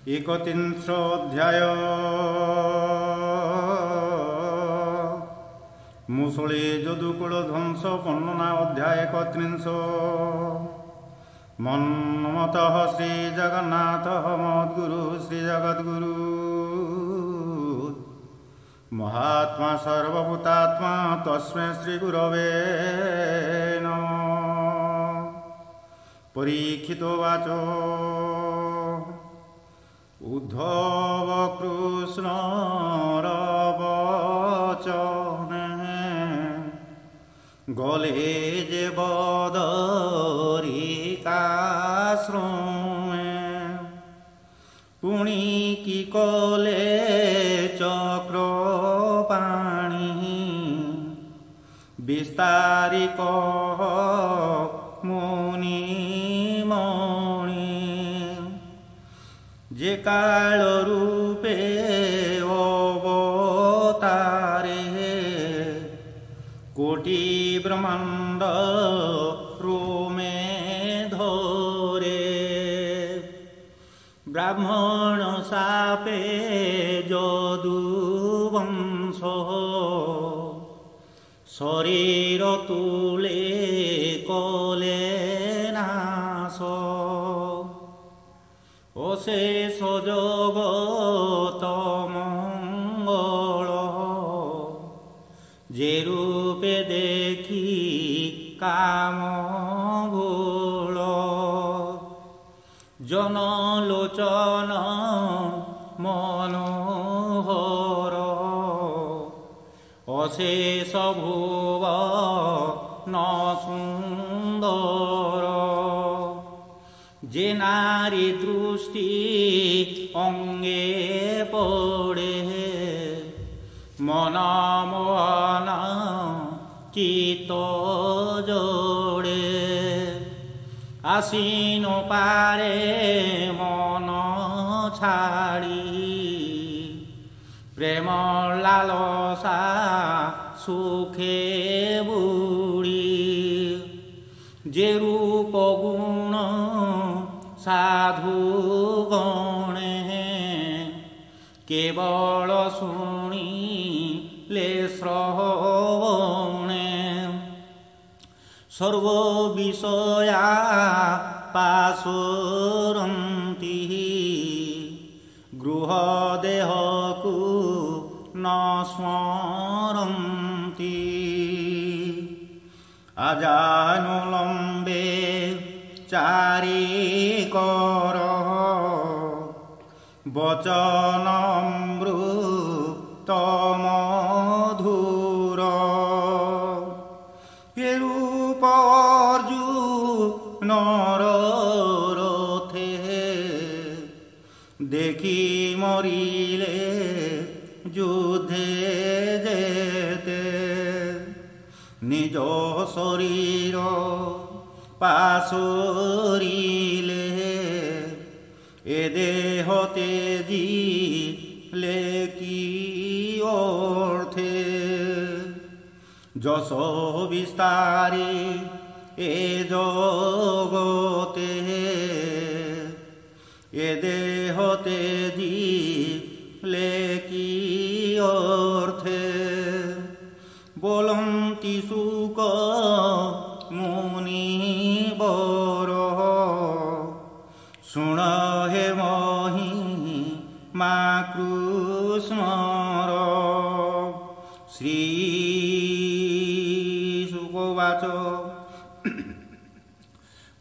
एकत्रिंशोऽध्याय मुसळे যদুকুল ধ্বংস বর্ণনা অধ্যায় 31 মন্মতঃ শ্রী জগন্নাথঃ মদ্গুরু শ্রী জগদ্গুরু মহাত্মা সর্বভূতাত্মা তস্मै শ্রী গুরবে নমঃ। পরীক্ষিতোবাচ উদ্ধব কৃষ্ণর বচনে গলে যে বদরিকাশ্রমে পুনি কি কলে চক্রপাণি বিস্তারিক মুনি যে কাল রূপে অবতারে কোটি ব্রহ্মাণ্ড রোমে ধরে ব্রাহ্মণ শাপে যদুবংশ শরীর তুলে কলে নাশ অশেষ জগত মঙ্গল যে রূপে দেখি কাম ভূল জনলোচন মনোহর অশেষ ভুব ন সুন্দর যে নারী দৃষ্টি অঙ্গে পড়ে মনমোহন চিত্ত জোড়ে আসিন পারে মন ছাড়ি প্রেম লালসা সুখে বুড়ি যে রূপ গুণ সাধু গণে কেবল শুনিলে শ্রবণে সর্ব বিষয়া পাশুরন্তি গৃহ দেহকু ন স্মরন্তি আজানুলম্বে চারিকর বচনমৃত মধুর এরূপ অর্জুনর রথে দেখি মরিলে যুদ্ধে যেতে নিজ শরীর পাশরিলে এ দেহ তেজিলে কি অর্থে যশ বিস্তারে এ জগতে এ দেহ তেজিলে কি অর্থে বলন্তি শুক মুনি বর শুণ হে মহি মা কৃষ্ণর শ্রী শুকবাচ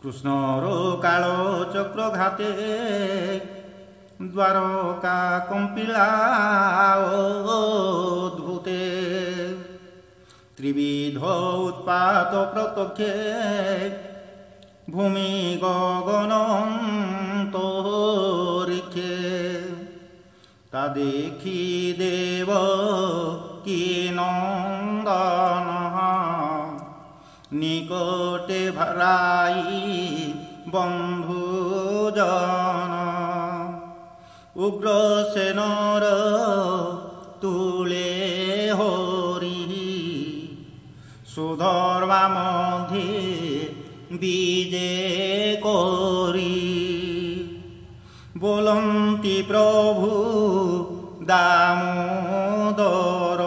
কৃষ্ণর কাল চক্রঘাতে দ্বারকা কম্পিলা অদ্ভুতে ত্রিবিধ উৎপাত প্রত্যক্ষে ভূমি গগন অন্তরিক্ষে তা দেখি দেব কি নন্দন নিকটে ভরাই বন্ধুজন উগ্রসেনর তুলে হরি সুধর্মা মধ্যে বিজে করি बोलन्ति प्रभु दामोदर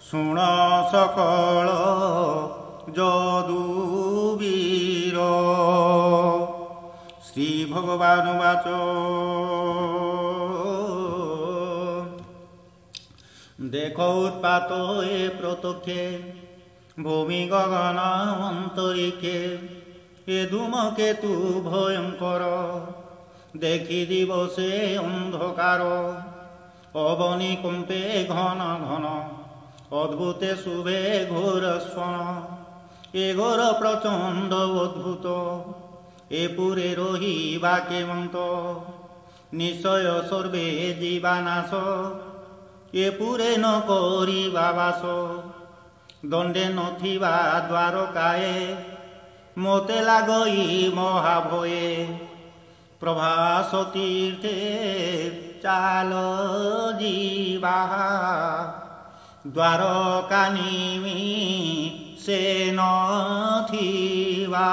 शुण सकल যদুবীর। শ্রী ভগবান বাচ দেখো উৎপাত এ প্রত্যক্ষে ভূমি গগন অন্তরিক্ষে এ ধূমকেতু ভয়ঙ্কর দেখি দিবসে অন্ধকার অবনি কম্পে ঘন ঘন অদ্ভুতে শুভে ঘোর স্বন এ ঘোর প্রচণ্ড অদ্ভুত এ পুরে রহিবা কেমন্ত নিশ্চয় সর্বে জীবানাশ এ পুরে ন করিবা বাস দণ্ডে নথিবা দ্বারকায়ে মতে লাগই মহাভয়ে প্রভাস তীর্থে চাল জীবা দ্বারকা নিমি সে নথিবা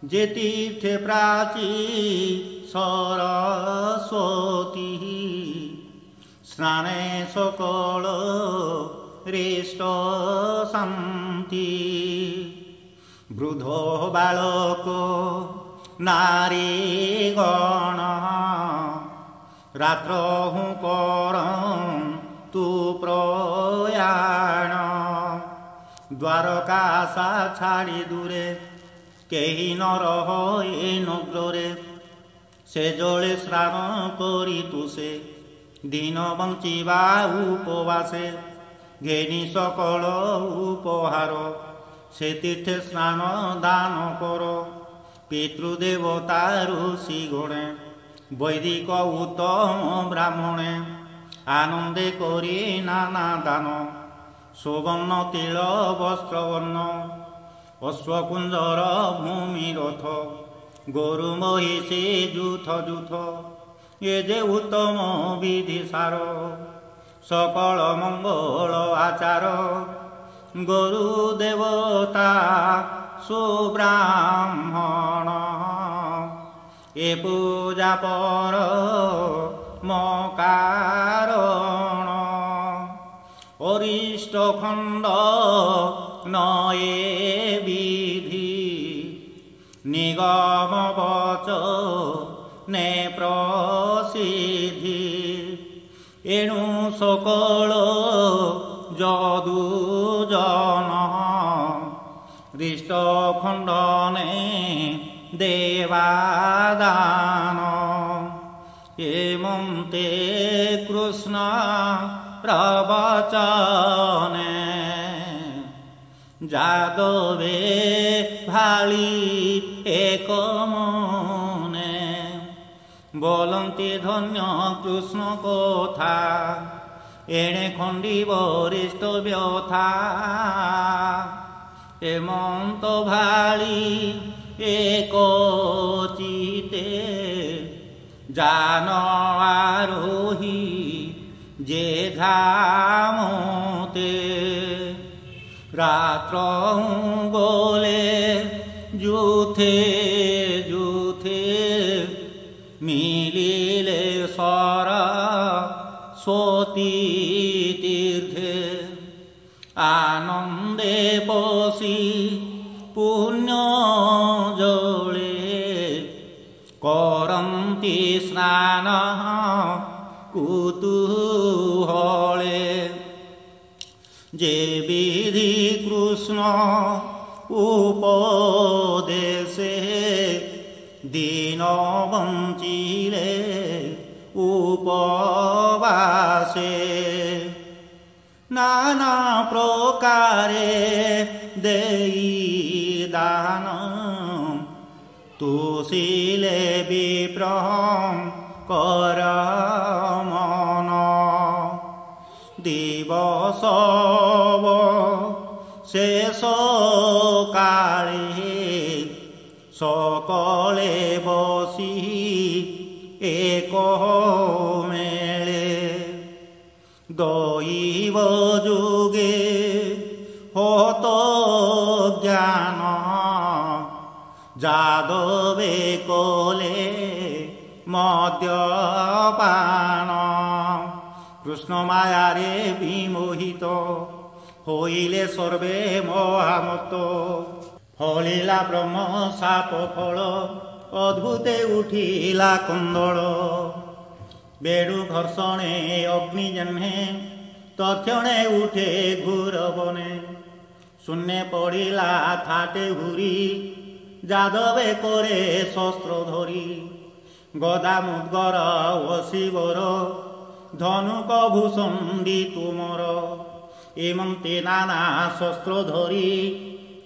যে তীর্থে প্রাচী সরস্বতী স্নানে সকল হৃষ্ট শান্তি বৃদ্ধ বালক নারী গণ রাত্র কর তু প্রয়াণ দ্বারকাশা ছাড়ি দূরে কেহি ন রহ এ নগরে সে জলে স্নান করি তুষে দিন বঞ্চিবা উপবাসে ঘেনি সকল উপহার সে তীর্থে স্নান দান কর পিতৃদেবতা ঋষি গণে বৈদিক উত্তম ব্রাহ্মণে আনন্দে করি নানা দান সুবর্ণ তিল বস্ত্রবর্ণ অশ্বকুঞ্জর ভূমি রথ গরু মহিষী যুথ যুথ এ যে উত্তম বিধি সার সকল মঙ্গল আচার গরু দেবতা সুব্রাহ্মণ এ পূজা পর মকারণ অরিষ্ট খণ্ড নয়ে বিধি নিগম বচ নে প্রসিদ্ধি এণু সকল যদুজন হৃষ্ট খণ্ডনে দেবাদান এমন্তে কৃষ্ণ প্রবচনে যাদবে ভালি এক মনে বলন্তি ধন্য কৃষ্ণ কথা এণে খণ্ডি বরিষ্ঠ ব্যথা এমন্ত ভালি এক চিতে জান আরোহী যে ধামতে রাত্র গোলে যুথে যুথে মিলিলে সরস্বতী তীর্থে আনন্দে বসি পুণ্য জলে করন্তি স্নান কুতূহলে যে বিধি কৃষ্ণ উপদেশে দিন বঞ্চিলে উপবাসে নানা প্রকারে দেই দান তুষিলে বিপ্র কর মন দিবস শেষ কালে সকলে বসি এক মেলে দৈব যুগে হত জ্ঞান যাদবে কলে মদ্যপান কৃষ্ণ মায়ারে বিমোহিত হইলে সর্বে মহামত ফলিলা ব্রহ্ম সাপ ফল অদ্ভুতে উঠিলা কন্দল বেড়ু ঘর্ষণে অগ্নি জন্মে তক্ষণে উঠে ঘুর বনে শূন্যে পড়িলা থাটে ঘুরি যাদবে করে শস্ত্র ধরি গদা মুদ্গর অশিবর ধনুক ভূষণ্ডি তুমর এমন্তে নানা শস্ত্র ধরি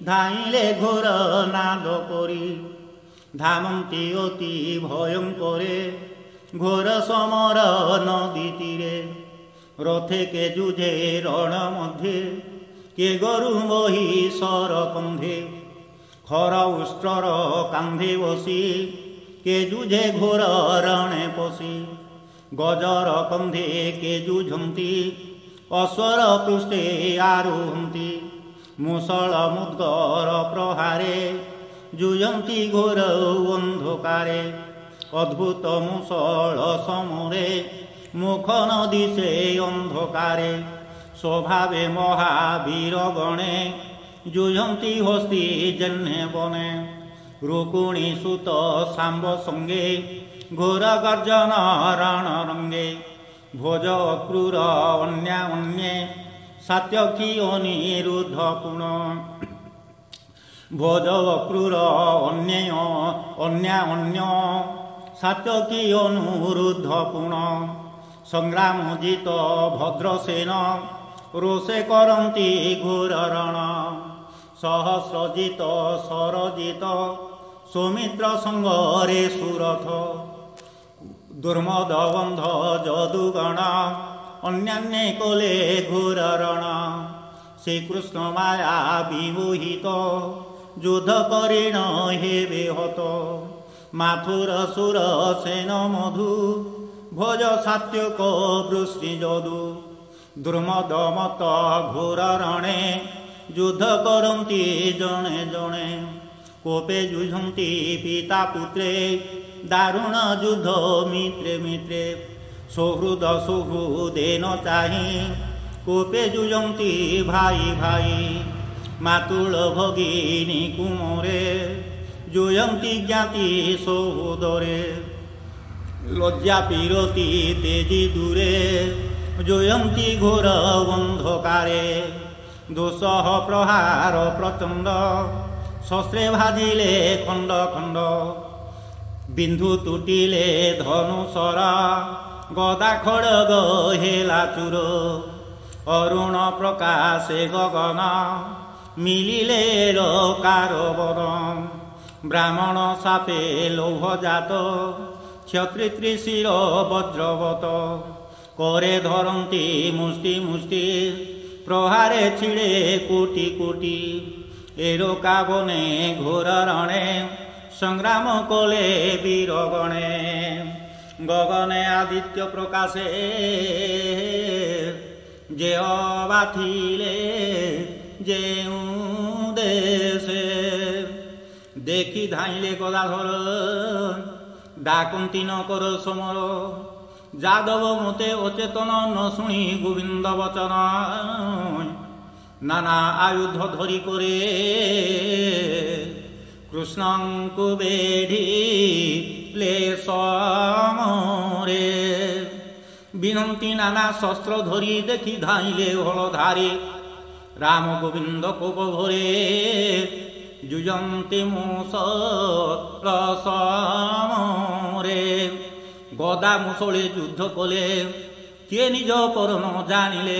ধাইলে ঘোর নাদ করি ধামন্তি অতি ভয়ঙ্করে ঘোর সমর নদী তীরে রথে কে যুঝে রণ মধ্যে কে গরু মহিষর কন্ধে খর উষ্ট্রর কান্ধে বসি কে যুঝে ঘোর রণে পশি গজর কন্ধে কে যুঝন্তি অশ্বর পৃষ্ঠে আরোহন্তি মুসল মুদ্গর প্রহারে যুযন্তি ঘোর অন্ধকারে অদ্ভুত মুসল সমরে মুখ নদিশে অন্ধকারে স্বভাবে মহাবীর গণে যুযন্তি হস্তি জন্যে বনে রুকুণী সুত সাম্ব সঙ্গে ঘোর গর্জন রণ রঙ্গে ভোজ ক্রূর অন্যা অন্যে সাত্যকী অনিরুদ্ধ পুণ ভোজ ক্রূর অন্যেয় অন্যা অন্য সাত্যকী অনুরুদ্ধ পুণ সংগ্রাম জিত ভদ্রসেন ରୋଷେ କରନ୍ତି ଘୋର ରଣ ସହସ୍ରଜିତ ସରଜିତ ସୌମିତ୍ର ସଙ୍ଗରେ ସୁରଥ ଦୁର୍ମଦ ବନ୍ଧ ଯଦୁଗଣ ଅନ୍ୟାନ୍ୟ କଲେ ଘୋର ରଣ ଶ୍ରୀକୃଷ୍ଣ ମାୟା ବିମୋହିତ ଯୁଦ୍ଧ କରିଣ ହେବେ ହତ ମାଥୁର ସୁର ସେନ ମଧୁ ଭୋଜ ସାତ୍ୟକ ବୃଷ୍ଟି ଯଦୁ ଦୁର୍ମଦ ମତ ଘୋର ରଣେ ଯୁଦ୍ଧ କରନ୍ତି ଜଣେ ଜଣେ କୋପେ ଯୁଝନ୍ତି ପିତା ପୁତ୍ରେ ଦାରୁଣ ଯୁଦ୍ଧ ମିତ୍ରେ ମିତ୍ରେ ସୌହୃଦ ସୌହୃଦେନ ଚାହିଁ କୋପେ ଯୁଝନ୍ତି ଭାଇ ଭାଇ ମାତୁଳ ଭଗିନୀ କୁମରେ ଯୁଝନ୍ତି ଜ୍ଞାତି ସୌହୃଦରେ লজ্জা পিরতি তেজি দূরে জয়ন্তী ঘোর অন্ধকারে দোষহ প্রহার প্রচণ্ড শস্ত্রে ভাজিলে খণ্ড খণ্ড বিন্ধু তুটিলে ধনুসর গদা খড়গ হেলা চূর অরুণ প্রকাশে গগন মিলিলে কারবন ব্রাহ্মণ সাপে লৌহজাত ক্ষত্রি ত্রিশির বজ্রবত করে ধরন্তি মুষ্টি মুষ্টি প্রহারে ছিড়ে কোটি কোটি এরকা বনে ঘোর রণে সংগ্রাম কলে বীরগণে গগনে আদিত্য প্রকাশে যে অবাথিলে যেউ দেশে দেখি ধাইলে গদাধর ডাকন্তি ন কর সমর যাদব মতে অচেতন ন শুনি গোবিন্দ বচন নানা আয়ুধ ধরি করে কৃষ্ণঙ্কু বেঢ়িলে সমরে বিনন্তি নানা শস্ত্র ধরি দেখি ধাইলে হলধারে রাম গোবিন্দ কোপ ভরে যুজন্তি মুসল সমরে গদা মুসলে যুদ্ধ কলে কে নিজ পরম জানিলে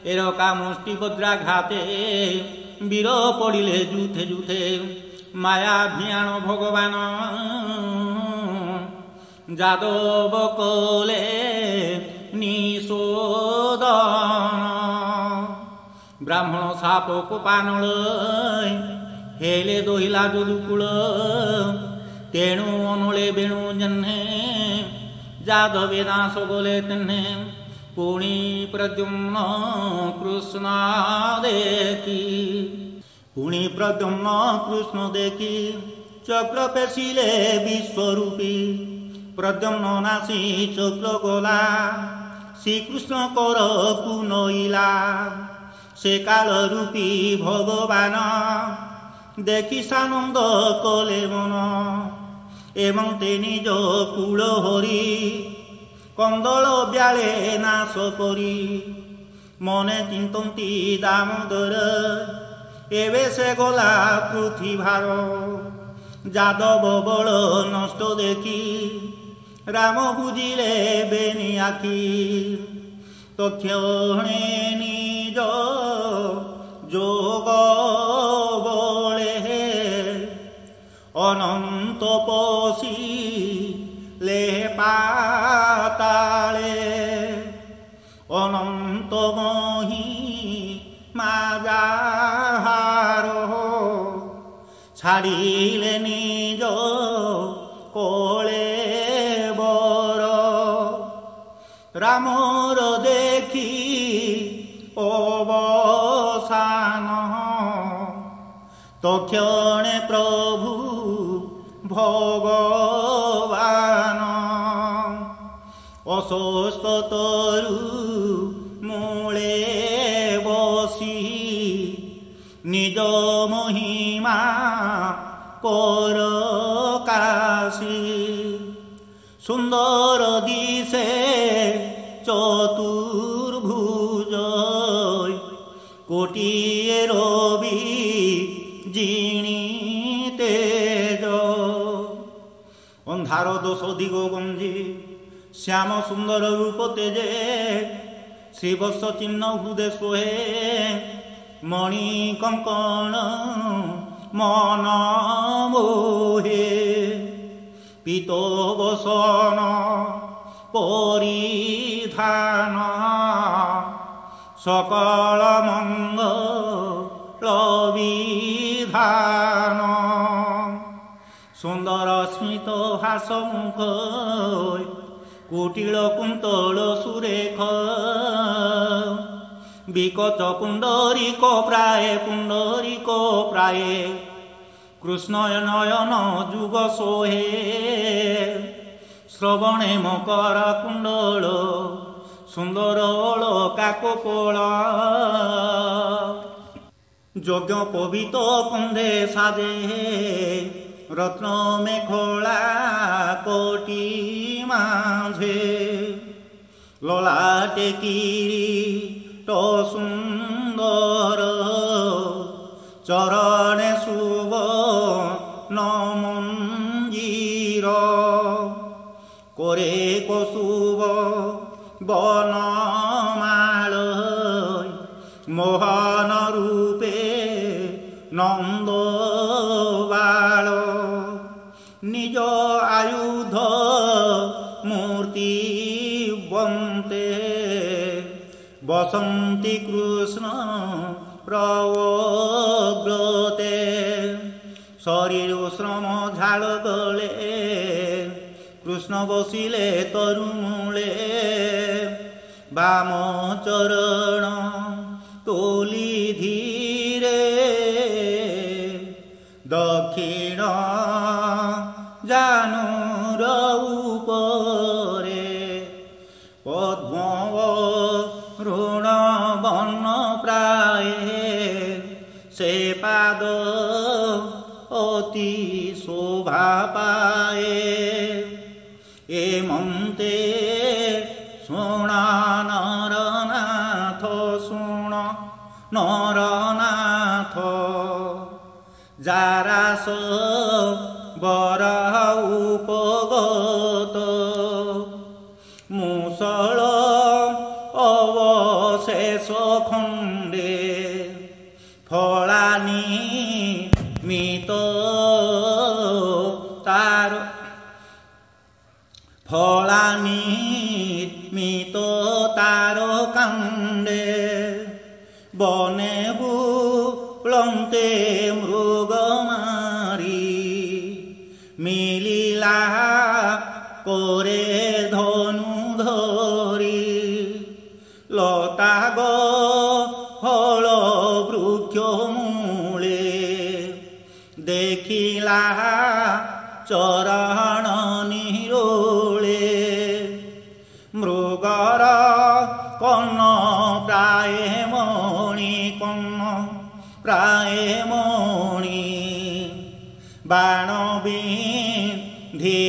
এরকা মুষ্টি বজ্রাঘাতে বীর পড়িলে যুথে যুথে মায়া ভিয়াণ ভগবান যাদব কলে নিশোদন ব্রাহ্মণ সাপ কোপানল হেলে দহিলা যদুকুল তেণু অনুলে বেণু জহ্নে যাদবে দাস বলে তেনে পুণি প্রদ্যুম্ন কৃষ্ণ দেখি পুণি প্রদ্যুম্ন কৃষ্ণ দেখি চক্র পেশিলে বিশ্বরূপী প্রদ্যম্ন নাসি চক্র গোলা শ্রীকৃষ্ণ করকু নইলা সে কালরূপী ভগবান দেখি সানন্দ কলে মন এবং তে নিজ কূল হরি কন্দল ব্যালে নাশ করি মনে চিন্তন্তি দামোদর এবে সে গলা পৃথিভার যাদব বল নষ্ট দেখি রাম বুঝিলে বেনি আখি তক্ষণে নিজ যোগ বলে অনন্ত পশি লে পাতালে অনন্ত মহি মাজাহার ছাড়িলে নিজ কোলে বর রামর দেখি অবসান তক্ষণে প্রভু ভগবান অস্বস্ত তরু মূলে বসি নিজ মহিমা পরকাশি সুন্দর দিশে চতুর্ভুজ কোটিয়ে রবি জিণী তেজ অন্ধার দোষ দিগ গঞ্জি শ্যাম সুন্দর রূপ তেজে শ্রীবৎস চিহ্ন হৃদে সোহে মণি কঙ্কণ মন মোহে পীত বসন পরিধান সকল মঙ্গল বিধান সুন্দর স্মিত হাস মুখ কুটিল কুন্তল সুরেখ বিকচ পুণ্ডরিক প্রায়ে কৃষ্ণ নয়ন যুগ সোহে শ্রবণে মকর কুণ্ডল সুন্দর কাকোপল যজ্ঞ পবিত কন্ধে সাজে রত্ন মেঘলা কোটি মাঝে ললাটে কিরীট সুন্দর চরণে সুবর্ণ মঞ্জির করে কসুব বনমাল মোহন রূপে নন্দবাল নিজ আয়ুধ মূর্তি বন্তে বসন্তি কৃষ্ণ প্রগ্রতে শরীর শ্রম ঝাল গলে কৃষ্ণ বসিলে তরুমূলে বাম চরণ তোলি ধীরে দক্ষিণ জানুর উপরে পদ্ম ঋণ বর্ণ প্রায়ে সে পাদ অতি শোভা পায়ে এ মন্তে শুণ নরনাথ শুণ নরনাথ যারাস বর উপগত মুসল অবশেষ খণ্ডে ফলানি মিত তার ফলানি মিত তার কাণ্ডে বনে বুলন্তে মৃগমারি মিলিলা করে ধনু ধরি লতা গহল বৃক্ষ মূলে দেখিলা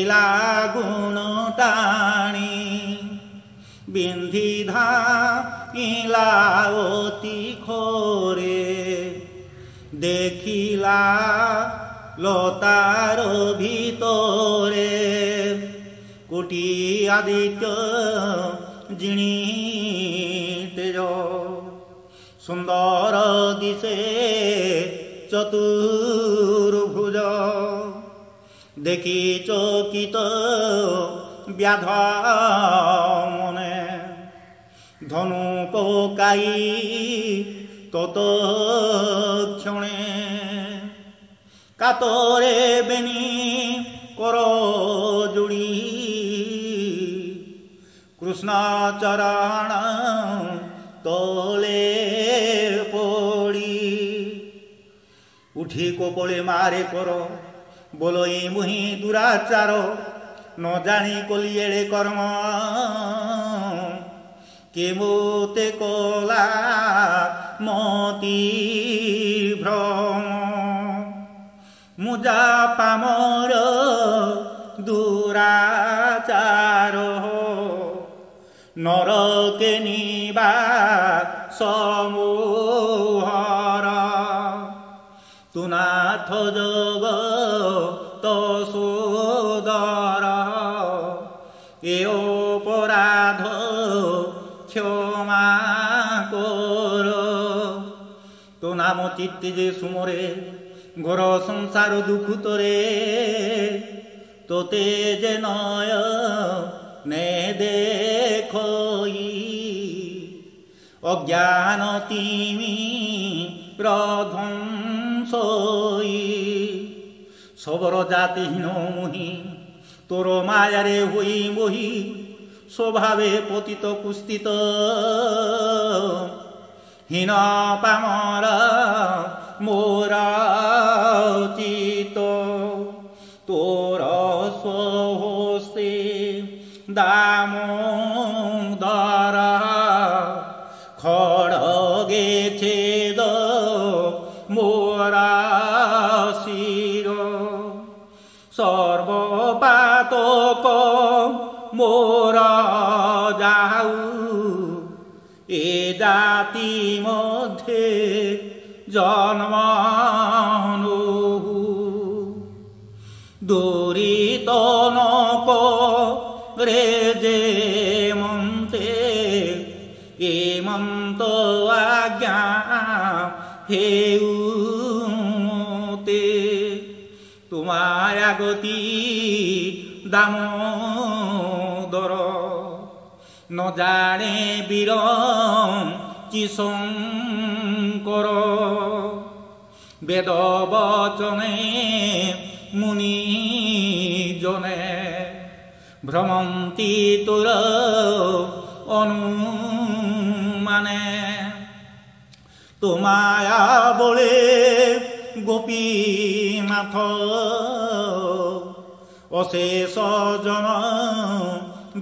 দেখিলা গুণ টাণি বিন্ধি ধাইলা অতি খোরে দেখিলা লতার ভিতরে কোটি আদিত্য জিণি তেজ সুন্দর দিশে চতুর্ভুজ দেখি চকিত ব্যাধ মনে ধনু পকাই তত ক্ষণে কাতরে বেনি কর জুড়ি কৃষ্ণ চরণ তলে পড়ি উঠি কোপলে মারে কর বলো এই মুহি দুরাচার ন জানি কলিয়েড়ে কর্ম কেমতে কলা মতি ভ্রম মুজা পামর দুরাচার নরকে নিবা সমূহর তুনাথ যোগ তসোদর এ অপরাধ ক্ষমা কর তো নাম চিত্তে যে সুমরে ঘর সংসার দুঃখ তোরে তোতে যে নয় নে দেখই অজ্ঞান তিমি প্রধ্বংসই সবর জাতিহীন মুহি তোর মায়ারে হই মহি স্বভাবে পতিত কুস্তিত হীন পামর মোর চিত তোর স্বহস্তে দামোদর খড়গে ছেদ মোর শির সর্বপাতক মোর যাউ এ জাতি মধ্যে জন্ম দূরিত নক রে যে মন্তে এ মন্ত আজ্ঞা হেউতে তোমায় আগতি দামোদর ন জানে বীর চিশঙ্কর বেদ বচনে মুনি জনে ভ্রমন্তি তোর অনুমানে তোমায়া বলে গোপীনাথ অশেষ জন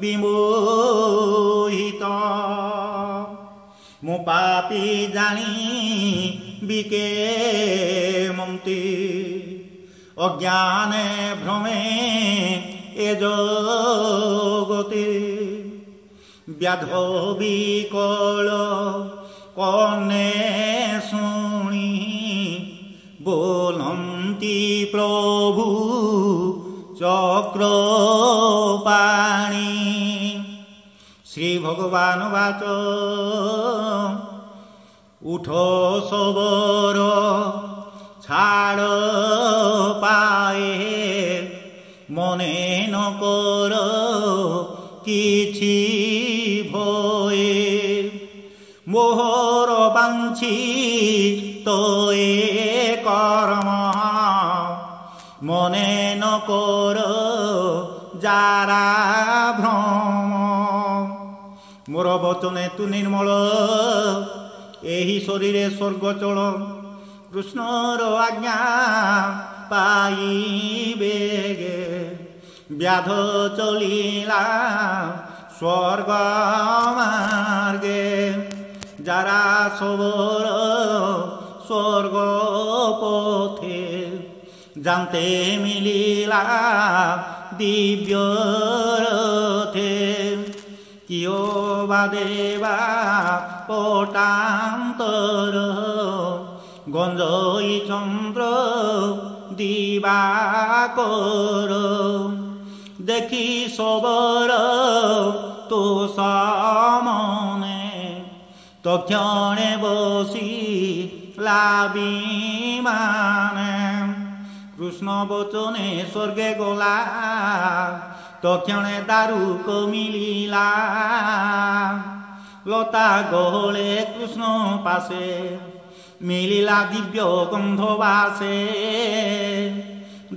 বিমোহিত মো পাপি জানি বিকে মন্তি অজ্ঞানে ভ্রমে এ জগতে ব্যাধ বিকল কনে শুনি बोलन्ति प्रभु चक्रपाणि श्री भगवान वाच उठो सबर छाड़ पाए मने न कर किछि भये मोहर बांछी तो कर्म मने न कर जारा भ्रम मोर बचने तु निर्मल एही शरीरे स्वर्ग चल कृष्णर आज्ञा पाइबे गे व्याध चलिला स्वर्ग मार्गे যারা সবর স্বর্গ পথে জানতে মিলিলা ଦିବ୍ୟ ରଥେ କିଓ ବା ଦେବା ପଟାନ୍ତର ଗଞ୍ଜଇ ଚନ୍ଦ୍ର ଦିବାକର ଦେଖି ସବର ତୋ ସାମନେ তক্ষণে বসি লাবিমানে কৃষ্ণ বচনে স্বর্গে গলা তক্ষণে দারুক মিলিলা লতা গহলে কৃষ্ণ পাশে মিলিলা দিব্য গন্ধ বাসে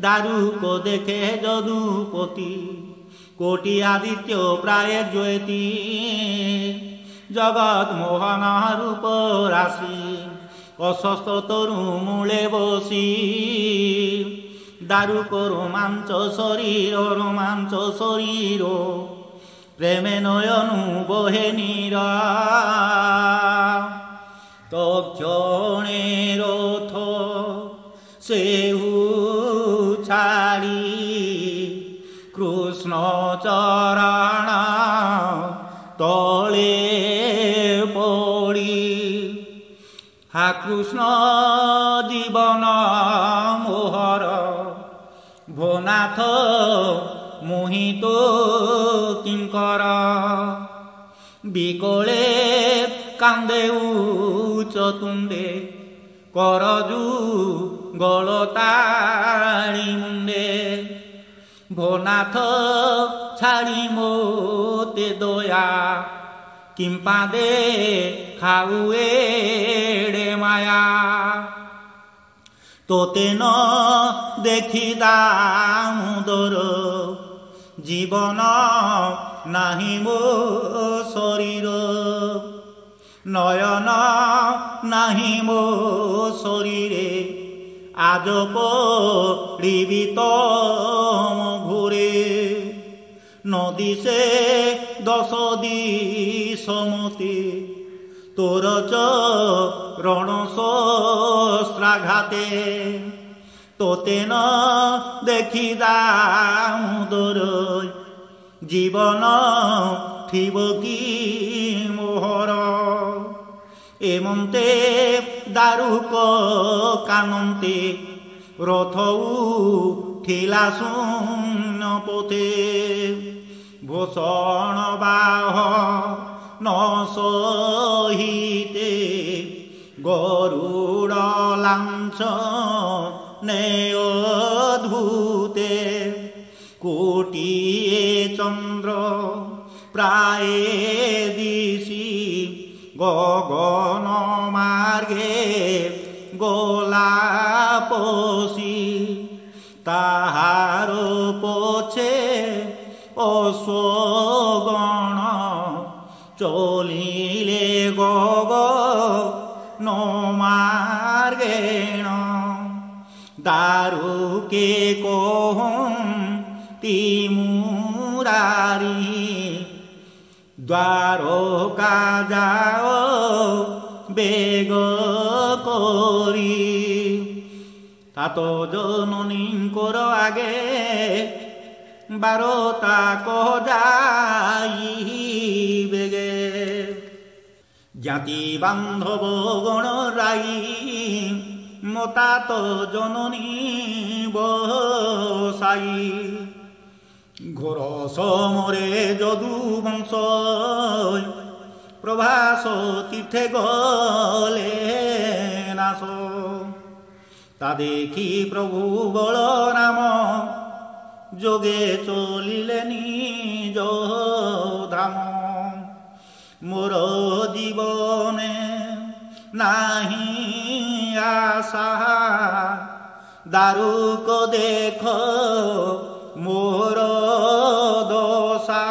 দারুক দেখে যদুপতি কোটি আদিত্য প্রায় জ্যোতি জগৎ মোহন রূপ রাশি অস্বস্ত তরু মূলে বসি দারুক রোমাঞ্চ শরীর প্রেমে নয়নু বহে নীরা তক্ষণে রথ সেহু ছাড়ি কৃষ্ণ চরণ তলে পড়ি হা কৃষ্ণ জীবন মোহর ভোনাথ মোহিত কিঙ্কর বিকলে কান্দে উচ্চতুণ্ডে করজু গলতাড়ি মুন্ডে ভোনাথ ছাড়ি মোতে দয়া কিম্পা দে খাউয়ে রে মায়া তোতে ন দেখি দামোদর জীবন নাহি মো শরীর নয়ন নাহি মো শরীরে আজ পড়িবি তম ঘুরে নদী সে দশ দিশমতে তোর চরণ শস্ত্রাঘাতে তোতে ন দেখি দামোদর জীবন থিব কি মোহর এমন্তে দারুক কানন্তে রথ উঠিলা শূন্য পথে ভূষণ বাহ ন সহিতে গরুড় লাঞ্ছনে অদ্ভুতে কোটিয়ে চন্দ্র প্রায় দিশি গগন মার্গে গোলাপসি তাহার পছে অশ্বগণ চলিলে গগন মার্গেণ দারুকে কহম তিমুরারি দ্বারকা যাও বেগ করি তাত জননীঙ্কর আগে বারতা কজাই বেগে জ্ঞাতি বান্ধব গণ রাই মতাত জননী বসাই ঘোর সমরে যদু বংশ প্রভাস তীর্থে গলে নাশ তা দেখি প্রভু বলরাম যোগে চলিলে নিজ ধাম মোর জীবনে নাহি আশা দারুক দেখ মোর দশা